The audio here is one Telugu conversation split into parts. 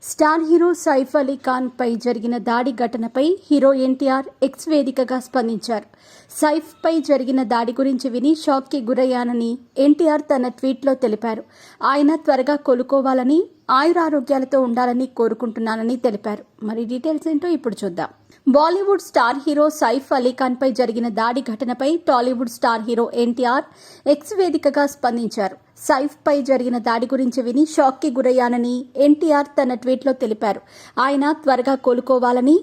స్టార్ హీరో సైఫ్ అలీ ఖాన్ పై జరిగిన దాడి ఘటనపై హీరో ఎన్టీఆర్ ఎక్స్ వేదికగా స్పందించారు. సైఫ్ పై జరిగిన దాడి గురించి విని షాక్ కి గురయ్యానని ఎన్టీఆర్ తన ట్వీట్లో తెలిపారు. ఆయన త్వరగా కోలుకోవాలని, ఆయురారోగ్యాలతో ఉండాలని కోరుకుంటున్నానని తెలిపారు. మరి డీటెయిల్స్ ఏంటో ఇప్పుడు చూద్దాం. బాలీవుడ్ స్టార్ హీరో సైఫ్ అలీ ఖాన్ పై జరిగిన దాడి ఘటనపై Tollywood star hero NTR X వేదికగా స్పందించారు. సైఫ్ పై జరిగిన దాడి గురించి విని షాక్ కి గురయ్యానని ఎన్టీఆర్ తన ట్వీట్లో తెలిపారు. ఆయన త్వరగా కోలుకోవాలని,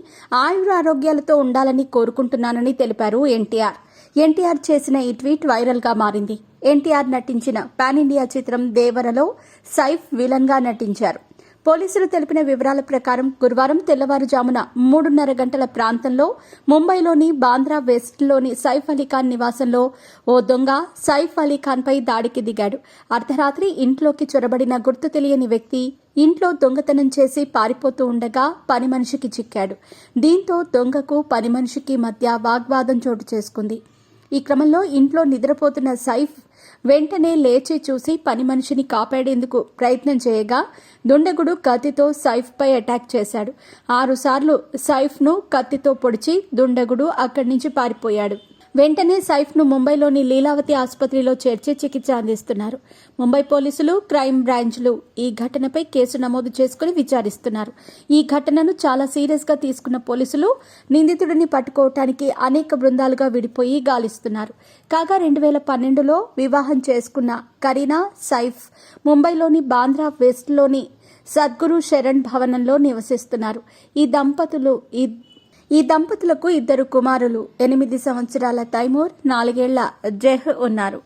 ఆయురారోగ్యాలతో ఉండాలని కోరుకుంటున్నానని తెలిపారు ఎన్టీఆర్ చేసిన ఈ ట్వీట్ వైరల్ గా మారింది. ఎన్టీఆర్ నటించిన పాన్ ఇండియా చిత్రం దేవరలో సైఫ్ విలన్ గా నటించారు. పోలీసులు తెలిపిన వివరాల ప్రకారం గురువారం తెల్లవారుజామున 3:30 గంటల ప్రాంతంలో ముంబైలోని బాంద్రా వెస్ట్లోని సైఫ్ అలీ ఖాన్ నివాసంలో ఓ దొంగ సైఫ్ అలీ ఖాన్ పై దాడికి దిగాడు. అర్ధరాత్రి ఇంట్లోకి చొరబడిన గుర్తు తెలియని వ్యక్తి ఇంట్లో దొంగతనం చేసి పారిపోతూ ఉండగా పని మనిషికి చిక్కాడు. దీంతో దొంగకు పని మనిషికి మధ్య వాగ్వాదం చోటు చేసుకుంది. ఈ క్రమంలో ఇంట్లో నిద్రపోతున్న సైఫ్ వెంటనే లేచి చూసి పని మనిషిని కాపాడేందుకు ప్రయత్నం చేయగా దుండగుడు కత్తితో సైఫ్ పై అటాక్ చేశాడు. 6 సార్లు సైఫ్ ను కత్తితో పొడిచి దుండగుడు అక్కడి నుంచి పారిపోయాడు. వెంటనే సైఫ్ ను ముంబైలోని లీలావతి ఆసుపత్రిలో చేర్చి చికిత్స అందిస్తున్నారు. ముంబై పోలీసులు, క్రైమ్ బ్రాంచ్లు ఈ ఘటనపై కేసు నమోదు చేసుకుని విచారిస్తున్నారు. ఈ ఘటనను చాలా సీరియస్ గా తీసుకున్న పోలీసులు నిందితుడిని పట్టుకోవటానికి అనేక బృందాలుగా విడిపోయి గాలిస్తున్నారు. కాగా 2012లో వివాహం చేసుకున్న కరీనా, సైఫ్ ముంబైలోని బాంద్రా వెస్ట్లోని సద్గురు శరణ్ భవనంలో నివసిస్తున్నారు. ఈ దంపతులకు 2 కుమారులు, 8 సంవత్సరాల తైమూర్, 4 ఏళ్ల జెహ్ ఉన్నారు.